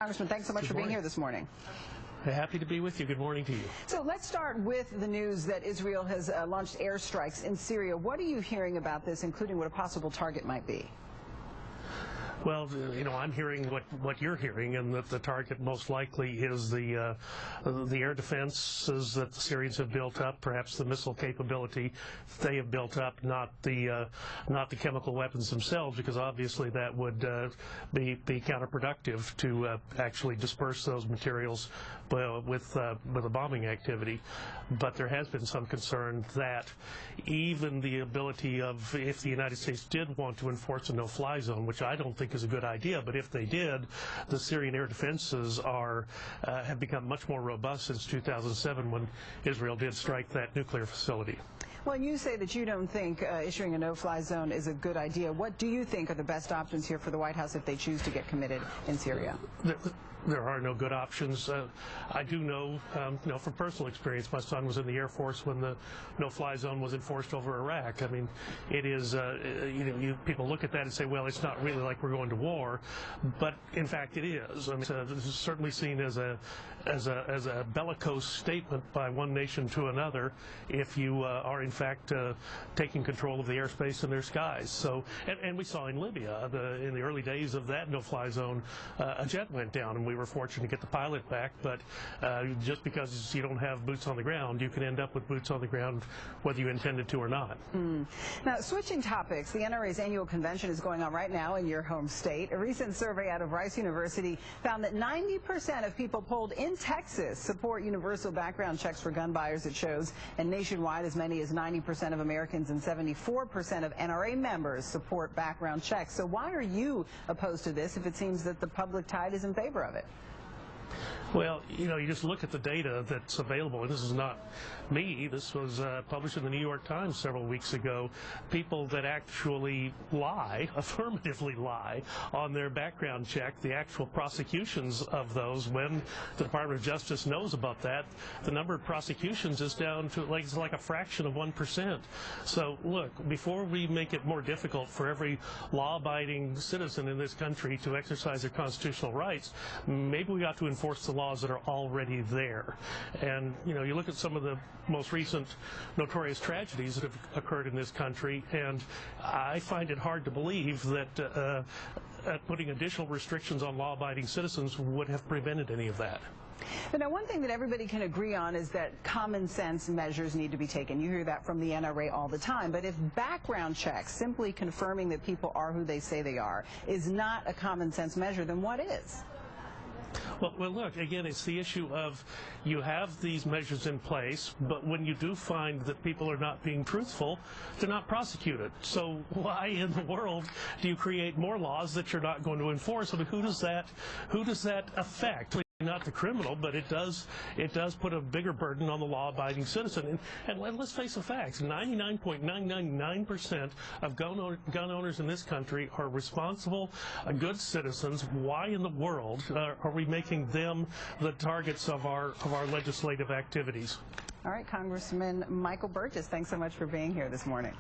Congressman, thanks so much for being here this morning. Happy to be with you. Good morning to you. So let's start with the news that Israel has launched airstrikes in Syria. What are you hearing about this, including what a possible target might be? Well, you know, I'm hearing what you're hearing, and that the target most likely is the air defenses that the Syrians have built up, perhaps the missile capability they have built up, not the chemical weapons themselves, because obviously that would be counterproductive to actually disperse those materials with a bombing activity. But there has been some concern that even the ability of, if the United States did want to enforce a no-fly zone, which I don't think is a good idea, but if they did, the Syrian air defenses have become much more robust since 2007 when Israel did strike that nuclear facility. Well, you say that you don't think issuing a no-fly zone is a good idea. What do you think are the best options here for the White House if they choose to get committed in Syria? There are no good options. I do know, from personal experience, my son was in the Air Force when the no-fly zone was enforced over Iraq. I mean, it is, people look at that and say, well, it's not really like we're going to war, but in fact it is. I mean, this is certainly seen as a bellicose statement by one nation to another if you are in fact taking control of the airspace in their skies. So, and we saw in Libya, in the early days of that no-fly zone, a jet went down, and we were fortunate to get the pilot back, but just because you don't have boots on the ground, you can end up with boots on the ground whether you intended to or not. Now, switching topics, the NRA's annual convention is going on right now in your home state. A recent survey out of Rice University found that 90% of people polled in Texas support universal background checks for gun buyers, it shows, and nationwide as many as 90% of Americans and 74% of NRA members support background checks. So why are you opposed to this if it seems that the public tide is in favor of it? Well, you just look at the data that's available, and this is not me. This was published in the New York Times several weeks ago. People that actually lie, affirmatively lie, on their background check, the actual prosecutions of those, when the Department of Justice knows about that, the number of prosecutions is down to like a fraction of 1%. So, look, before we make it more difficult for every law-abiding citizen in this country to exercise their constitutional rights, maybe we ought to enforce the laws that are already there. And you look at some of the most recent notorious tragedies that have occurred in this country, and I find it hard to believe that putting additional restrictions on law-abiding citizens would have prevented any of that. But now, one thing that everybody can agree on is that common sense measures need to be taken. You hear that from the NRA all the time. But if background checks, simply confirming that people are who they say they are, is not a common sense measure, then what is? Well, look, again, it's the issue of you have these measures in place, but when you do find that people are not being truthful, they're not prosecuted. So why in the world do you create more laws that you're not going to enforce? I mean, who does that affect? Not the criminal, but it does put a bigger burden on the law-abiding citizen. And let's face the facts: 99.999% of gun owners in this country are responsible, good citizens. Why in the world are we making them the targets of our legislative activities? All right, Congressman Michael Burgess, thanks so much for being here this morning.